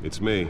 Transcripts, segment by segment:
It's me.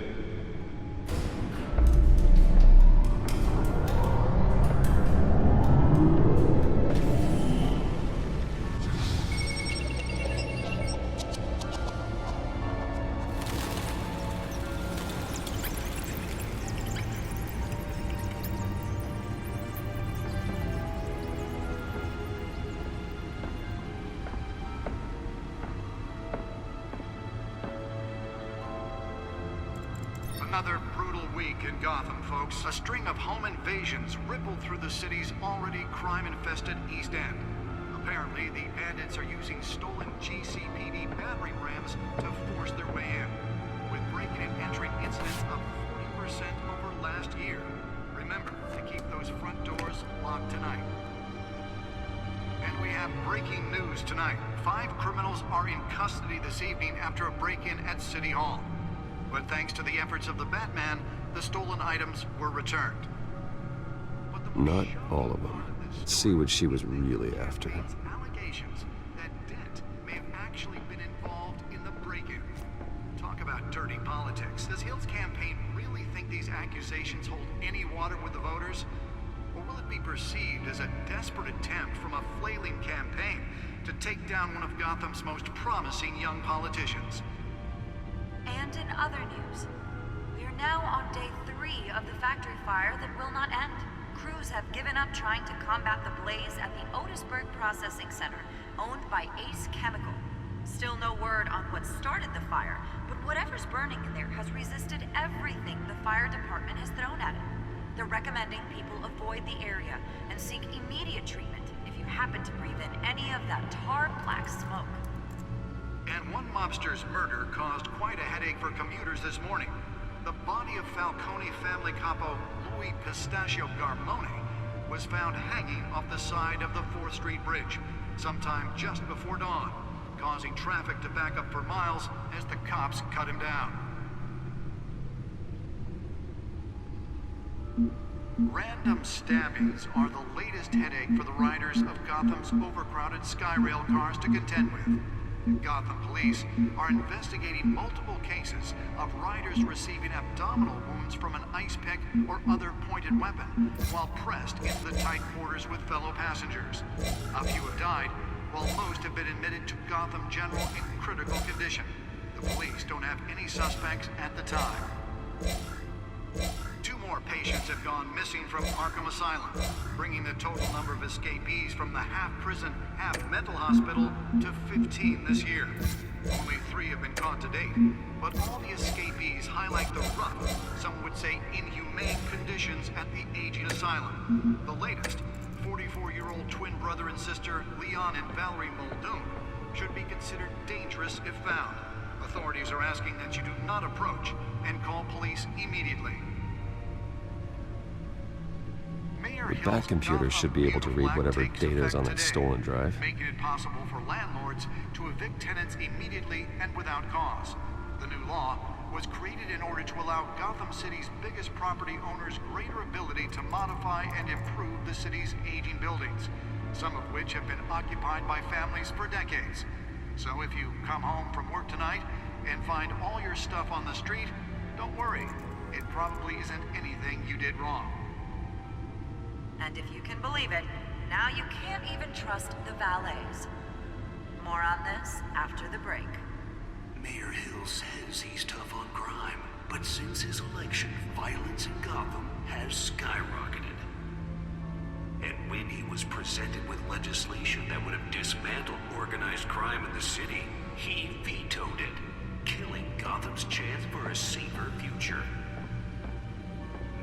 Another brutal week in Gotham, folks. A string of home invasions rippled through the city's already crime-infested East End. Apparently, the bandits are using stolen GCPD battering rams to force their way in, with breaking and entering incidents up 40% over last year. Remember to keep those front doors locked tonight. And we have breaking news tonight. 5 criminals are in custody this evening after a break-in at City Hall. But thanks to the efforts of the Batman, the stolen items were returned. Not all of them. Let's see what she was really after. Allegations that Dent may have actually been involved in the break-in. Talk about dirty politics. Does Hill's campaign really think these accusations hold any water with the voters? Or will it be perceived as a desperate attempt from a flailing campaign to take down one of Gotham's most promising young politicians? And in other news, we are now on day 3 of the factory fire that will not end. Crews have given up trying to combat the blaze at the Otisburg Processing Center, owned by Ace Chemical. Still no word on what started the fire, but whatever's burning in there has resisted everything the fire department has thrown at it. They're recommending people avoid the area and seek immediate treatment if you happen to breathe in any of that tar black smoke. And one mobster's murder caused quite a headache for commuters this morning. The body of Falcone family capo Louis Pistachio Garmone was found hanging off the side of the 4th Street Bridge sometime just before dawn, causing traffic to back up for miles as the cops cut him down. Random stabbings are the latest headache for the riders of Gotham's overcrowded Skyrail cars to contend with. Gotham police are investigating multiple cases of riders receiving abdominal wounds from an ice pick or other pointed weapon while pressed into the tight quarters with fellow passengers. A few have died, while most have been admitted to Gotham General in critical condition. The police don't have any suspects at the time. 2 more patients have gone missing from Arkham Asylum, bringing the total number of escapees from the half-prison, half-mental hospital to 15 this year. Only 3 have been caught to date, but all the escapees highlight the rough, some would say inhumane conditions at the aging asylum. The latest, 44-year-old twin brother and sister Leon and Valerie Muldoon, should be considered dangerous if found. Authorities are asking that you do not approach and call police immediately. The Bat computer should be able to read whatever data is on that stolen drive. Making it possible for landlords to evict tenants immediately and without cause. The new law was created in order to allow Gotham City's biggest property owners greater ability to modify and improve the city's aging buildings, some of which have been occupied by families for decades. So if you come home from work tonight and find all your stuff on the street, don't worry. It probably isn't anything you did wrong. And if you can believe it, now you can't even trust the valets. More on this after the break. Mayor Hill says he's tough on crime, but since his election, violence in Gotham has skyrocketed. And when he was presented with legislation that would have dismantled organized crime in the city, he vetoed it, killing Gotham's chance for a safer future.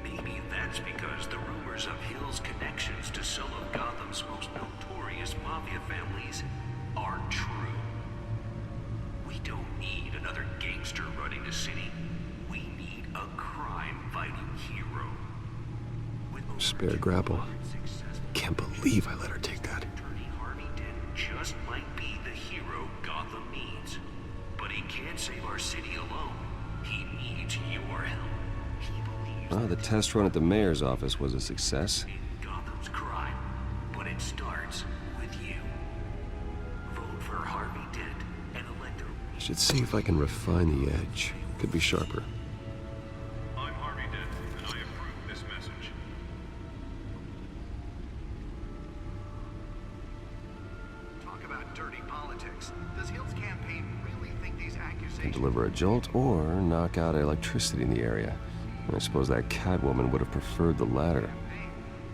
Maybe that's because the rumors of Hill's connections to some of Gotham's most notorious mafia families are true. We don't need another gangster running the city. We need a crime-fighting hero. Spare grapple. Can't believe I let her take that. Attorney Harvey Dent just might be the hero Gotham needs. But he can't save our city alone. He needs your help. He believes The test run at the mayor's office was a success. in Gotham's crime, but it starts with you. Vote for Harvey Dent and elect a Should see if I can refine the edge. Could be sharper. dirty politics. Does Hill's campaign really think these Can accusations... deliver a jolt or knock out electricity in the area. I suppose that Catwoman would have preferred the latter.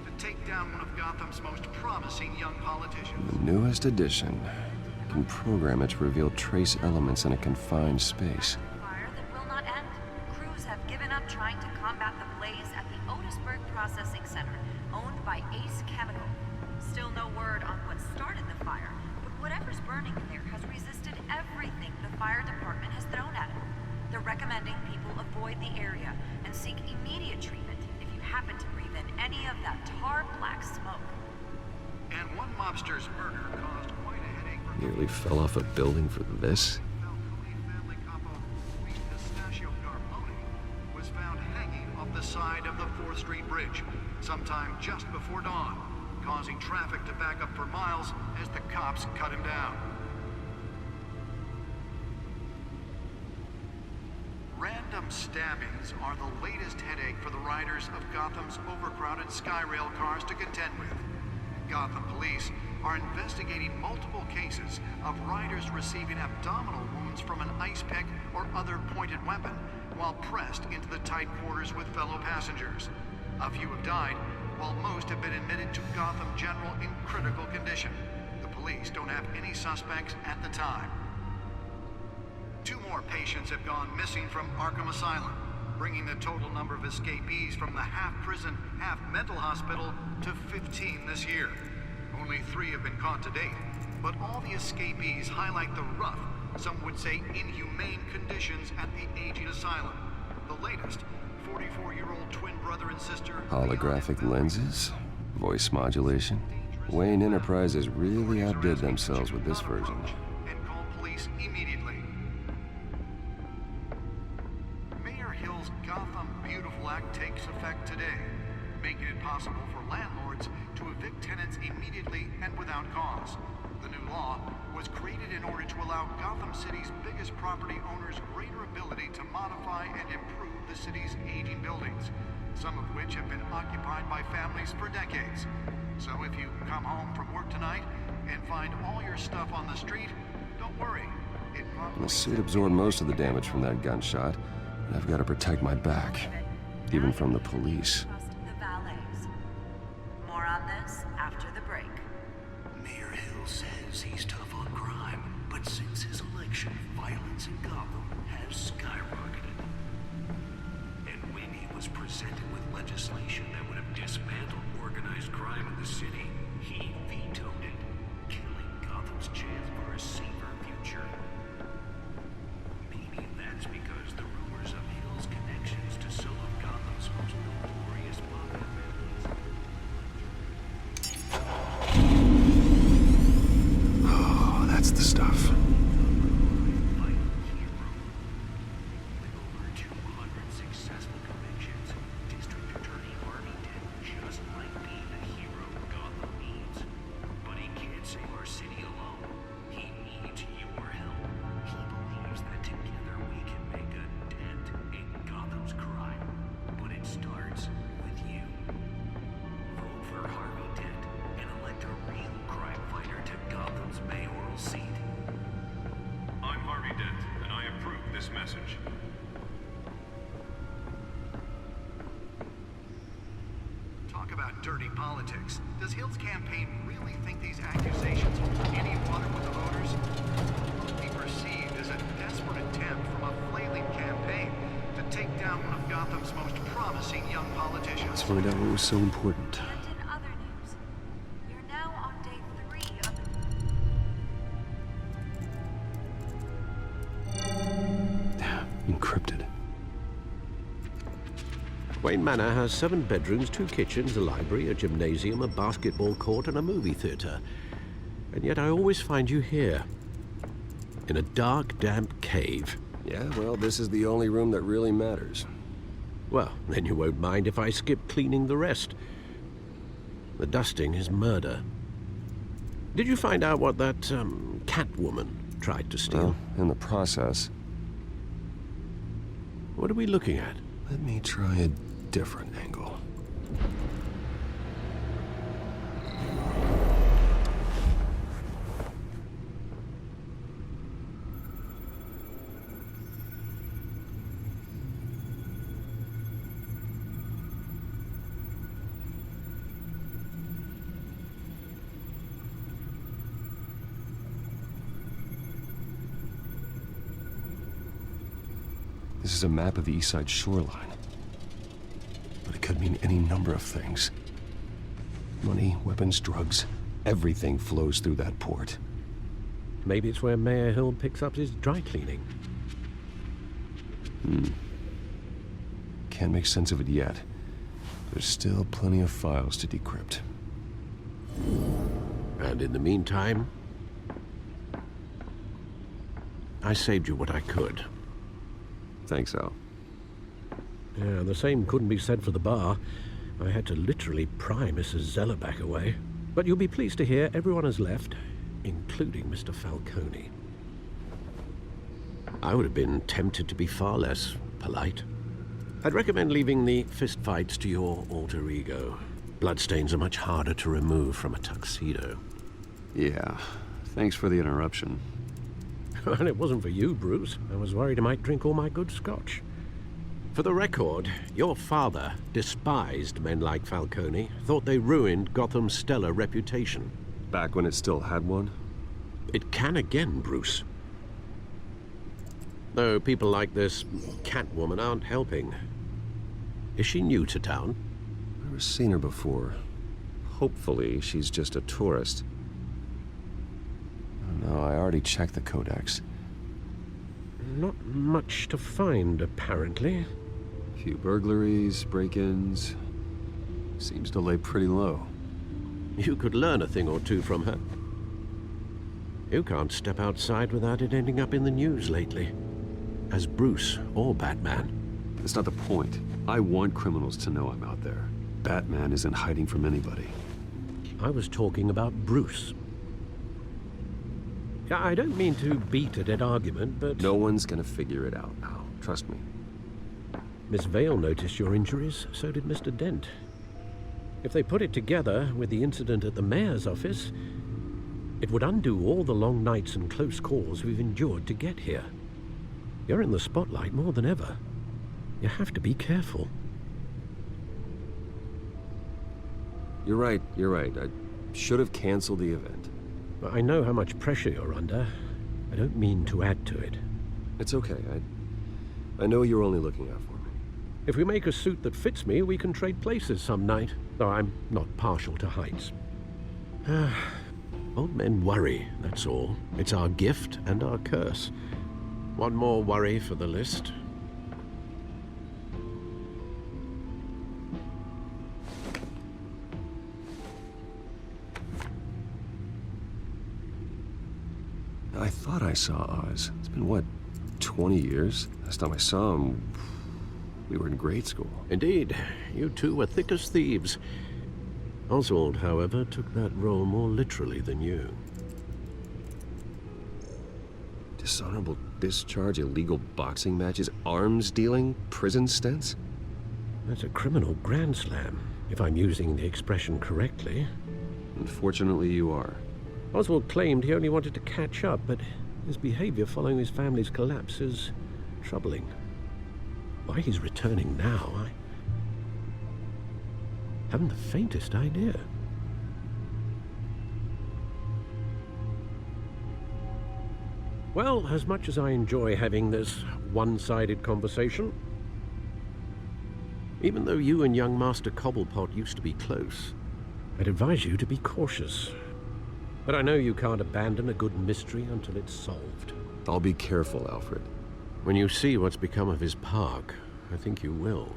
To take down one of Gotham's most promising young politicians. The newest addition can program it to reveal trace elements in a confined space. Fire that will not end. Crews have given up trying to combat the blaze at the Otisburg Processing Center, owned by Ace Chemical. Still no word on what started the fire, but whatever's burning in there has resisted everything the fire department has thrown at it. They're recommending people avoid the area and seek immediate treatment if you happen to breathe in any of that tar black smoke. And one mobster's murder caused quite a headache for... Nearly fell off a building for this? Family capo Luis Pistachio Carbone was found hanging off the side of the 4th Street Bridge sometime just before dawn, causing traffic to back up for miles as the cops cut him down. Random stabbings are the latest headache for the riders of Gotham's overcrowded Skyrail cars to contend with. Gotham police are investigating multiple cases of riders receiving abdominal wounds from an ice pick or other pointed weapon while pressed into the tight quarters with fellow passengers. A few have died, while most have been admitted to Gotham General in critical condition. The police don't have any suspects at the time. 2 more patients have gone missing from Arkham Asylum, bringing the total number of escapees from the half-prison, half-mental hospital to 15 this year. Only 3 have been caught to date, but all the escapees highlight the rough, some would say inhumane conditions at the aging asylum. The latest, 44-year-old twin brother and sister... Holographic lenses? Voice modulation? Wayne Enterprises really outdid themselves with this version. And call police immediately. Mayor Hill's Gotham Beautiful Act takes effect today, making it possible for landlords to evict tenants immediately and without cause. The new law was created in order to allow Gotham City's biggest property owners greater ability to modify and improve the city's aging buildings, some of which have been occupied by families for decades. So if you come home from work tonight and find all your stuff on the street, don't worry. The suit absorbed most of the damage from that gunshot, and I've got to protect my back, even from the police. Trust the valets. More on this after the break. Mayor Hill says he's tough on crime, but since his election, violence in Gotham has skyrocketed. And when he was presented with legislation that would have dismantled organized crime in the city, he vetoed it, killing Gotham's chance for a safer future. Maybe that's because the rumors of Hill's connections to some of Gotham's most notorious mafia families. Oh, that's the stuff. Violent hero. With over 200 successful convictions, District Attorney Harvey Dent just might be the hero Gotham needs. But he can't save our city alone. He needs your help. He believes that together we can make a dent in Gotham's crime. But it starts with you. Vote for Harvey Dent and elect a real crime fighter to Gotham's mayoral seat. I'm Harvey Dent, and I approve this message. Talk about dirty politics. Does Hill's campaign really think these accusations hold any water with the voters? It will be perceived as a desperate attempt from a flailing campaign to take down one of Gotham's most promising young politicians. Let's find out what was so important. And in other news, we're now on day 3 of the... Encrypted. Wayne Manor has 7 bedrooms, 2 kitchens, a library, a gymnasium, a basketball court, and a movie theater. And yet I always find you here, in a dark, damp cave. Yeah, well, this is the only room that really matters. Well, then you won't mind if I skip cleaning the rest. The dusting is murder. Did you find out what that, Catwoman tried to steal? Well, in the process, What are we looking at? let me try a different angle. This is a map of the east side shoreline. But it could mean any number of things. Money, weapons, drugs, everything flows through that port. Maybe it's where Mayor Hill picks up his dry cleaning. Can't make sense of it yet. There's still plenty of files to decrypt. And in the meantime, I saved you what I could. Thanks, Al. Yeah, the same couldn't be said for the bar. I had to literally pry Mrs. Zellerback away. But you'll be pleased to hear everyone has left, including Mr. Falcone. I would have been tempted to be far less polite. I'd recommend leaving the fistfights to your alter ego. Bloodstains are much harder to remove from a tuxedo. Yeah, thanks for the interruption. And it wasn't for you, Bruce. I was worried I might drink all my good scotch. For the record, your father despised men like Falcone, thought they ruined Gotham's stellar reputation. Back when it still had one? It can again, Bruce. Though people like this Catwoman aren't helping. Is she new to town? Never seen her before. Hopefully, she's just a tourist. No, I already checked the codex. Not much to find, apparently. Few burglaries, break-ins. Seems to lay pretty low. You could learn a thing or two from her. You can't step outside without it ending up in the news lately. As Bruce or Batman. That's not the point. I want criminals to know I'm out there. Batman isn't hiding from anybody. I was talking about Bruce. I don't mean to beat a dead argument, but... No one's gonna figure it out now. Trust me. Miss Vale noticed your injuries, so did Mr. Dent. If they put it together with the incident at the mayor's office, it would undo all the long nights and close calls we've endured to get here. You're in the spotlight more than ever. You have to be careful. You're right. I should have canceled the event. I know how much pressure you're under. I don't mean to add to it. It's okay. I know you're only looking out for me. If we make a suit that fits me, we can trade places some night. Though I'm not partial to heights. Old men worry, that's all. It's our gift and our curse. One more worry for the list. I thought I saw Oz. It's been, what, 20 years? Last time I saw him, we were in grade school. Indeed, you two were thick as thieves. Oswald, however, took that role more literally than you. Dishonorable discharge, illegal boxing matches, arms dealing, prison stints? That's a criminal grand slam, if I'm using the expression correctly. Unfortunately, you are. Oswald claimed he only wanted to catch up, but his behavior following his family's collapse is troubling. Why he's returning now, I haven't the faintest idea. Well, as much as I enjoy having this one-sided conversation, even though you and young Master Cobblepot used to be close, I'd advise you to be cautious. But I know you can't abandon a good mystery until it's solved. I'll be careful, Alfred. When you see what's become of his park, I think you will.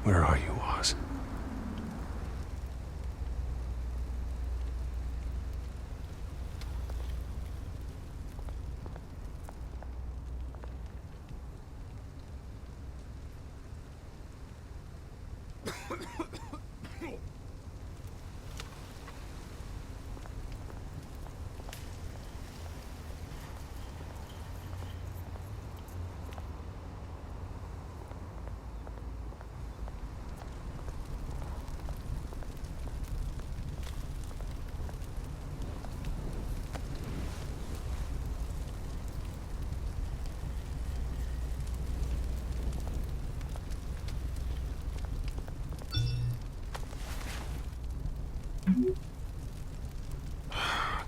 Where are you, Oz?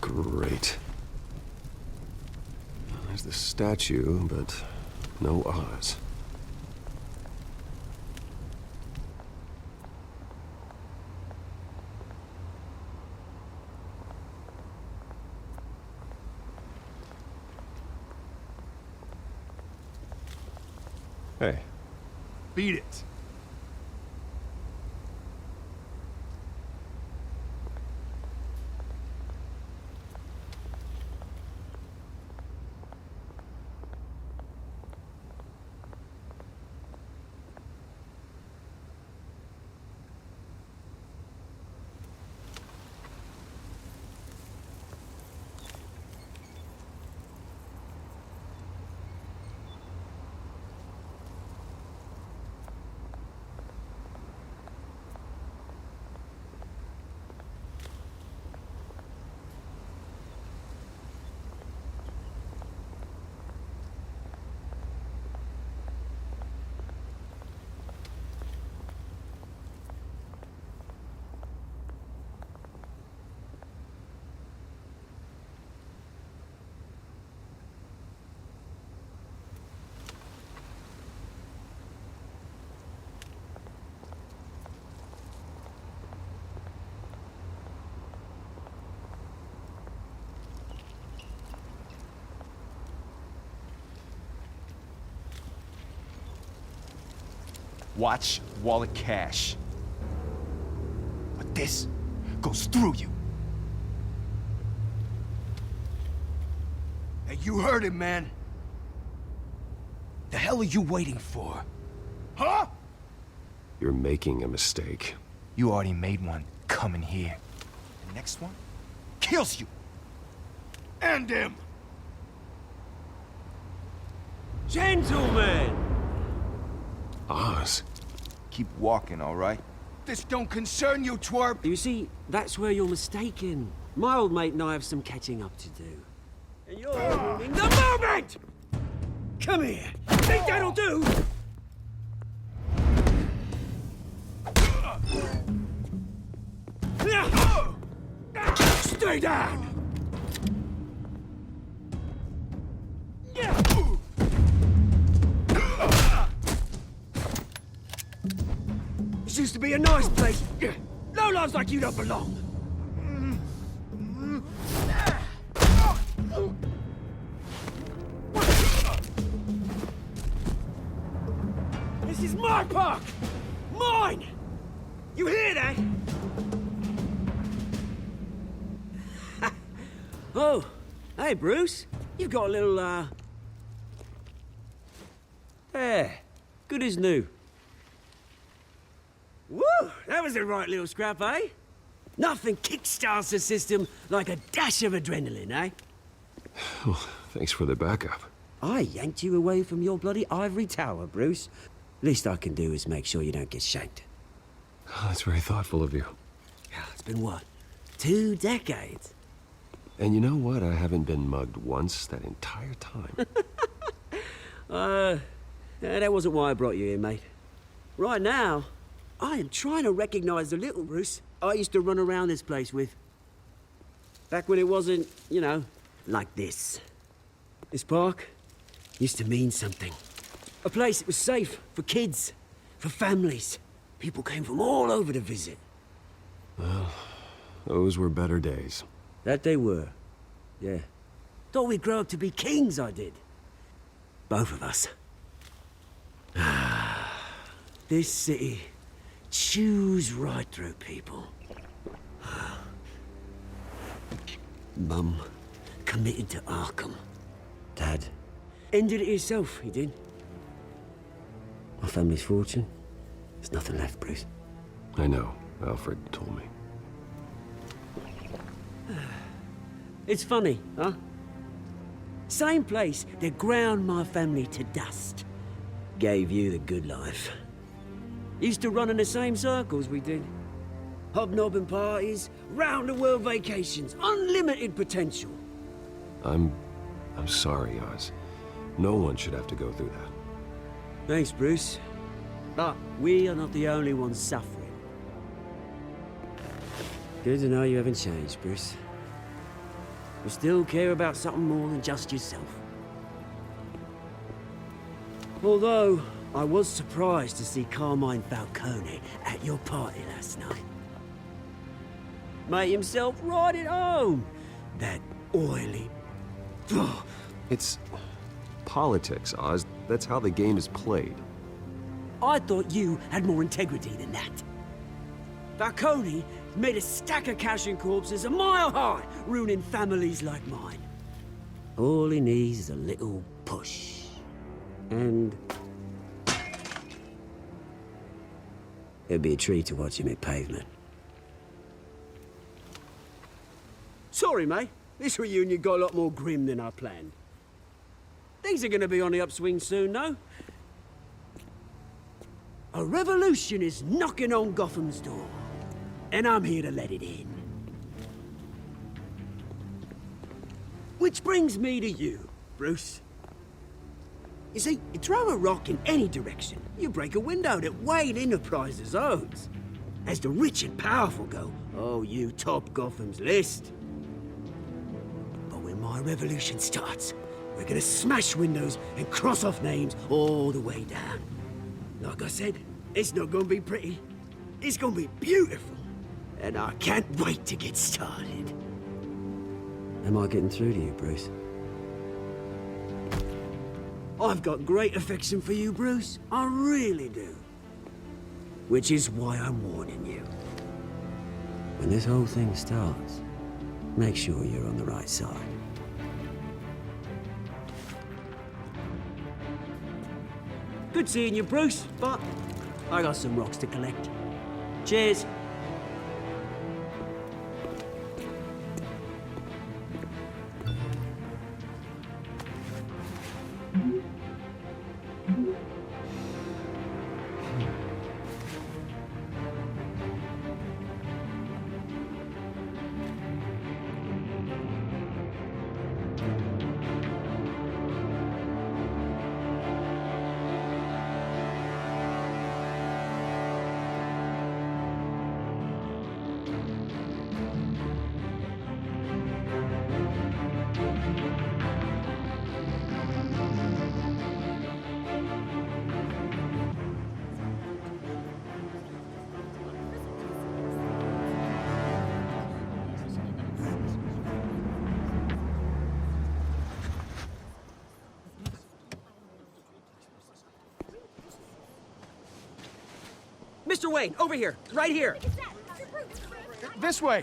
Great. There's the statue, but no Oz. Hey. Beat it. Watch wallet cash. But this goes through you. Hey, you heard it, man. The hell are you waiting for? Huh? You're making a mistake. You already made one coming here. The next one kills you. And him. Gentlemen! Oz? Keep walking, all right? This don't concern you, twerp. You see, that's where you're mistaken. My old mate and I have some catching up to do. And you're ruining the moment! Come here. Think that'll do? Stay down! This used to be a nice place. Lowlifes like you don't belong. This is my park! Mine! You hear that? Oh, hey, Bruce. You've got a little, There. Good as new. Woo! That was a right little scrap, eh? Nothing kickstarts the system like a dash of adrenaline, eh? Well, thanks for the backup. I yanked you away from your bloody ivory tower, Bruce. Least I can do is make sure you don't get shanked. Oh, that's very thoughtful of you. It's been what? 2 decades? And you know what? I haven't been mugged once that entire time. That wasn't why I brought you here, mate. Right now, I am trying to recognize the little Bruce I used to run around this place with. Back when it wasn't, you know, like this. This park used to mean something. A place that was safe for kids, for families. People came from all over to visit. Well, those were better days. That they were, yeah. Thought we'd grow up to be kings, I did. Both of us. This city chews right through people. Mum committed to Arkham. Dad ended it himself, he did. My family's fortune, there's nothing left, Bruce. I know. Alfred told me. It's funny, huh? Same place that ground my family to dust. Gave you the good life. Used to run in the same circles we did. Hobnobbing parties, round-the-world vacations, unlimited potential. I'm sorry, Oz. No one should have to go through that. Thanks, Bruce. But we are not the only ones suffering. Good to know you haven't changed, Bruce. You still care about something more than just yourself. Although, I was surprised to see Carmine Falcone at your party last night. Made himself right at home. That oily... Ugh. It's politics, Oz. That's how the game is played. I thought you had more integrity than that. Falcone made a stack of cash and corpses a mile high, ruining families like mine. All he needs is a little push. And... it'd be a treat to watch him hit pavement. Sorry, mate. This reunion got a lot more grim than I planned. Things are gonna be on the upswing soon, though. A revolution is knocking on Gotham's door. And I'm here to let it in. Which brings me to you, Bruce. You see, you throw a rock in any direction, you break a window that Wayne Enterprises owns. As the rich and powerful go, oh, you top Gotham's list. But when my revolution starts, we're gonna smash windows and cross off names all the way down. Like I said, it's not gonna be pretty. It's gonna be beautiful. And I can't wait to get started. Am I getting through to you, Bruce? I've got great affection for you, Bruce. I really do. Which is why I'm warning you. When this whole thing starts, make sure you're on the right side. Good seeing you, Bruce, but I got some rocks to collect. Cheers. Mr. Wayne, over here, right here. This way.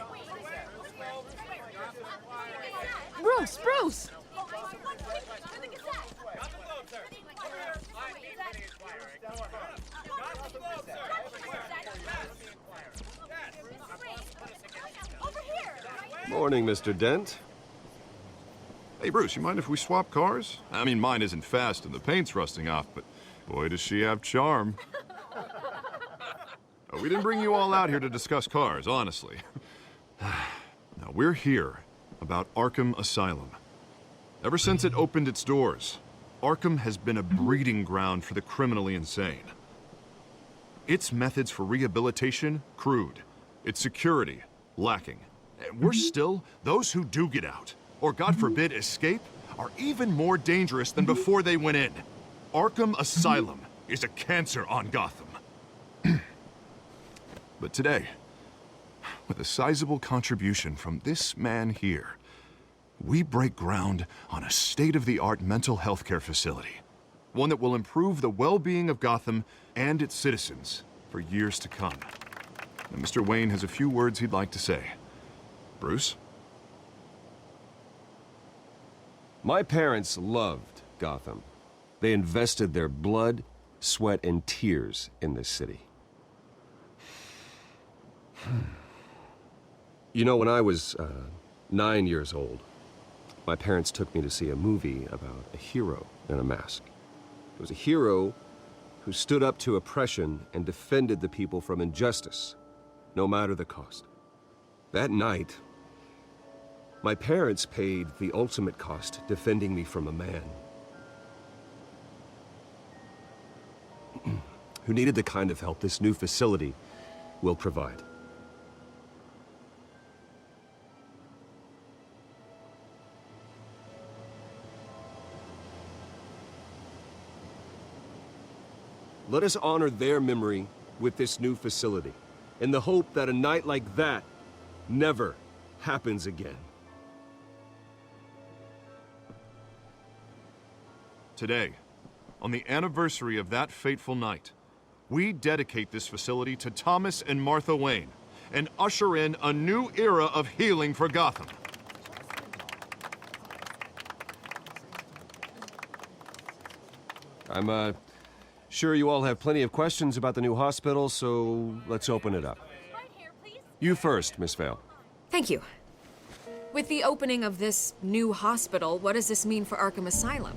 Bruce, Bruce! Morning, Mr. Dent. Hey, Bruce, you mind if we swap cars? I mean, mine isn't fast and the paint's rusting off, but boy, does she have charm. We didn't bring you all out here to discuss cars, honestly. Now, we're here about Arkham Asylum. Ever since it opened its doors, Arkham has been a breeding ground for the criminally insane. Its methods for rehabilitation, crude. Its security, lacking. And worse still, those who do get out, or God forbid, escape, are even more dangerous than before they went in. Arkham Asylum is a cancer on Gotham. But today, with a sizable contribution from this man here, we break ground on a state-of-the-art mental health care facility. One that will improve the well-being of Gotham and its citizens for years to come. And Mr. Wayne has a few words he'd like to say. Bruce? My parents loved Gotham. They invested their blood, sweat, and tears in this city. You know, when I was 9 years old, my parents took me to see a movie about a hero in a mask. It was a hero who stood up to oppression and defended the people from injustice, no matter the cost. That night, my parents paid the ultimate cost defending me from a man who needed the kind of help this new facility will provide. Let us honor their memory with this new facility, in the hope that a night like that never happens again. Today, on the anniversary of that fateful night, we dedicate this facility to Thomas and Martha Wayne and usher in a new era of healing for Gotham. I'm, sure you all have plenty of questions about the new hospital, so let's open it up. You first, Miss Vale. Thank you. With the opening of this new hospital, what does this mean for Arkham Asylum?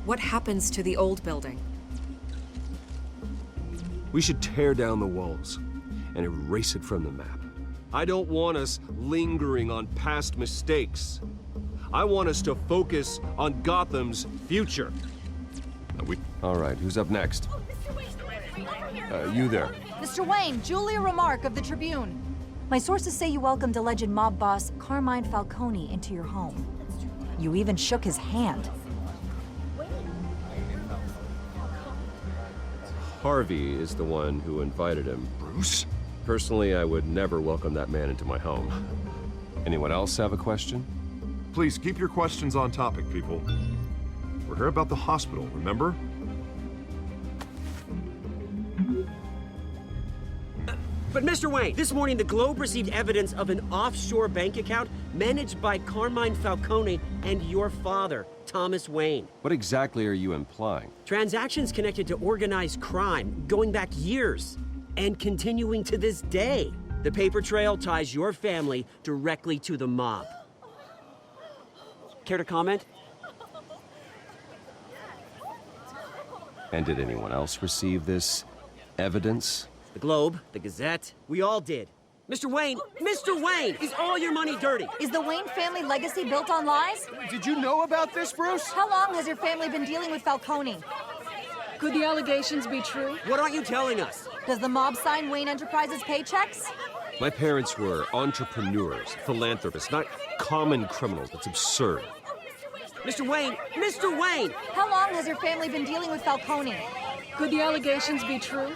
What happens to the old building? We should tear down the walls and erase it from the map. I don't want us lingering on past mistakes. I want us to focus on Gotham's future. All right, who's up next? You there. Mr. Wayne, Julia Remark of the Tribune. My sources say you welcomed alleged mob boss Carmine Falcone into your home. You even shook his hand. Harvey is the one who invited him. Bruce? Personally, I would never welcome that man into my home. Anyone else have a question? Please keep your questions on topic, people. We're here about the hospital, remember? But Mr. Wayne, this morning the Globe received evidence of an offshore bank account managed by Carmine Falcone and your father, Thomas Wayne. What exactly are you implying? Transactions connected to organized crime going back years and continuing to this day. The paper trail ties your family directly to the mob. Care to comment? And did anyone else receive this evidence? The Globe, the Gazette, we all did. Mr. Wayne, is all your money dirty? Is the Wayne family legacy built on lies? Did you know about this, Bruce? How long has your family been dealing with Falcone? Could the allegations be true? What aren't you telling us? Does the mob sign Wayne Enterprises paychecks? My parents were entrepreneurs, philanthropists, not common criminals. That's absurd. Mr. Wayne! How long has your family been dealing with Falcone? Could the allegations be true?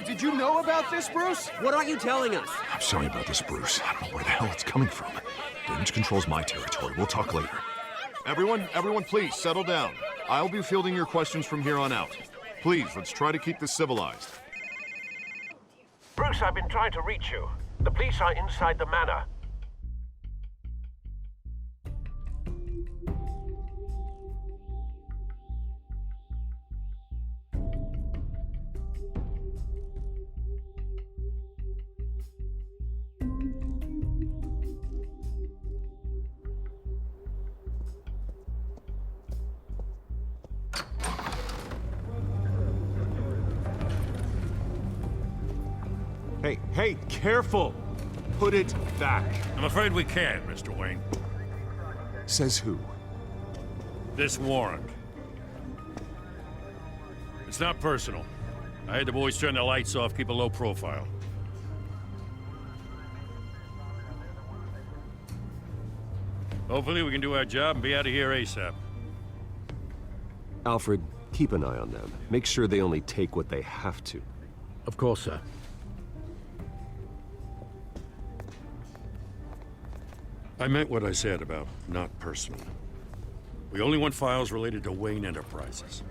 Did you know about this, Bruce? What aren't you telling us? I'm sorry about this, Bruce. I don't know where the hell it's coming from. Damage control's my territory. We'll talk later. Everyone, please, settle down. I'll be fielding your questions from here on out. Please, let's try to keep this civilized. Bruce, I've been trying to reach you. The police are inside the manor. Hey, careful! Put it back. I'm afraid we can't, Mr. Wayne. Says who? This warrant. It's not personal. I had the boys turn the lights off, keep a low profile. Hopefully we can do our job and be out of here ASAP. Alfred, keep an eye on them. Make sure they only take what they have to. Of course, sir. I meant what I said about not personal. We only want files related to Wayne Enterprises.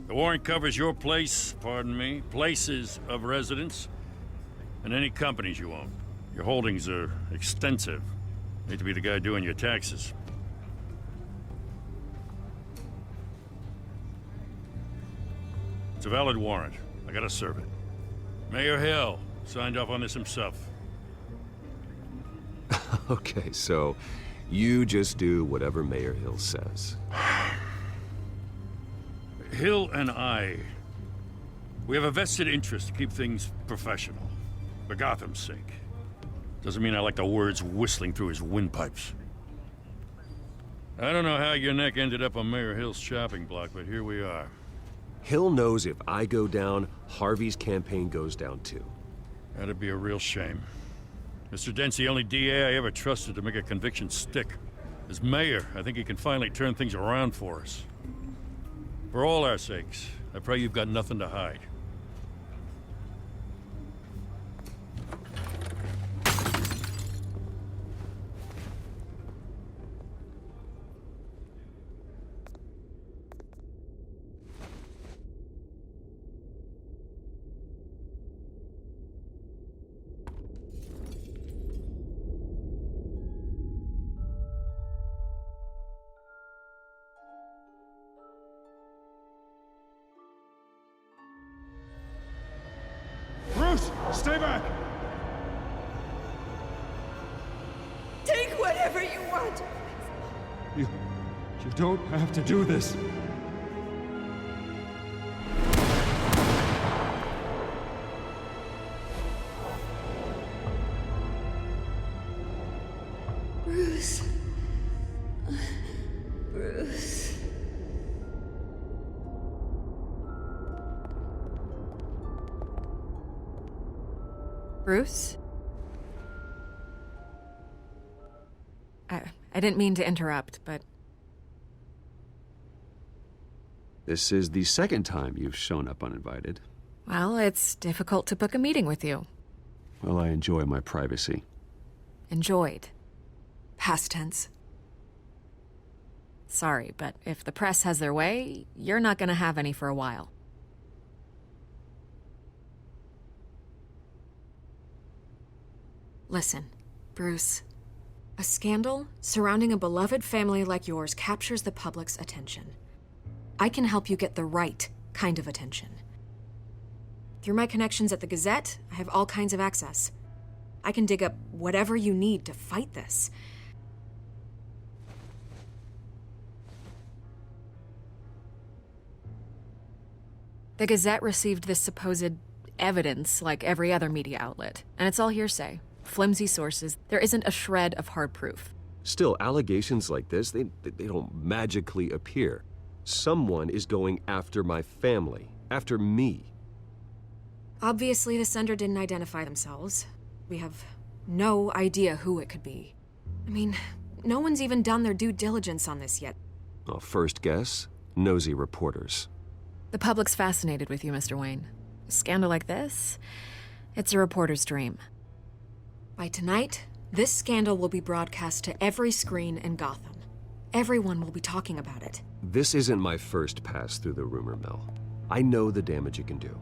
The warrant covers your place, pardon me, places of residence, and any companies you own. Your holdings are extensive. Need to be the guy doing your taxes. It's a valid warrant. I gotta serve it. Mayor Hill signed off on this himself. Okay, so you just do whatever Mayor Hill says. Hill and we have a vested interest to keep things professional. For Gotham's sake. Doesn't mean I like the words whistling through his windpipes. I don't know how your neck ended up on Mayor Hill's chopping block, but here we are. Hill knows if I go down, Harvey's campaign goes down too. That'd be a real shame. Mr. Dent's the only DA I ever trusted to make a conviction stick. As mayor, I think he can finally turn things around for us. For all our sakes, I pray you've got nothing to hide. Bruce, stay back! Take whatever you want. You don't have to do this. Bruce. Bruce. Bruce? I didn't mean to interrupt, but... This is the second time you've shown up uninvited. Well, it's difficult to book a meeting with you. Well, I enjoy my privacy. Enjoyed. Past tense. Sorry, but if the press has their way, you're not gonna have any for a while. Listen, Bruce. A scandal surrounding a beloved family like yours captures the public's attention. I can help you get the right kind of attention. Through my connections at the Gazette, I have all kinds of access. I can dig up whatever you need to fight this. The Gazette received this supposed evidence like every other media outlet, and it's all hearsay. Flimsy sources. There isn't a shred of hard proof. Still, allegations like this, they don't magically appear. Someone is going after my family, after me. Obviously, the sender didn't identify themselves. We have no idea who it could be. I mean, no one's even done their due diligence on this yet. Well, first guess, nosy reporters. The public's fascinated with you, Mr. Wayne. A scandal like this, it's a reporter's dream. By tonight, this scandal will be broadcast to every screen in Gotham. Everyone will be talking about it. This isn't my first pass through the rumor mill. I know the damage it can do.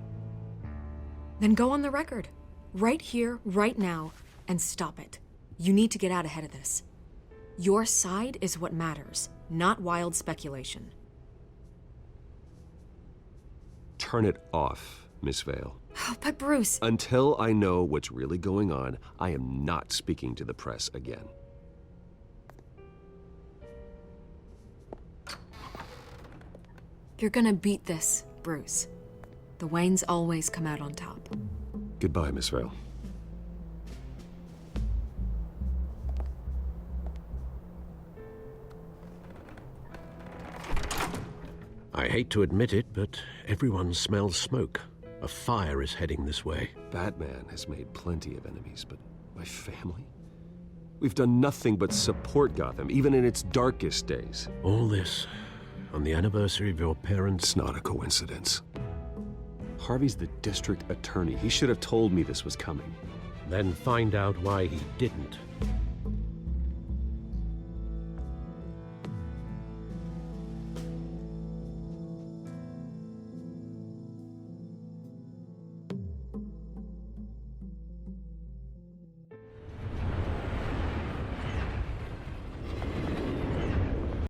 Then go on the record. Right here, right now, and stop it. You need to get out ahead of this. Your side is what matters, not wild speculation. Turn it off, Miss Vale. Oh, but Bruce... Until I know what's really going on, I am not speaking to the press again. You're gonna beat this, Bruce. The Waynes always come out on top. Goodbye, Miss Vale. I hate to admit it, but everyone smells smoke. A fire is heading this way. Batman has made plenty of enemies, but my family? We've done nothing but support Gotham, even in its darkest days. All this on the anniversary of your parents'... It's not a coincidence. Harvey's the district attorney. He should have told me this was coming. Then find out why he didn't.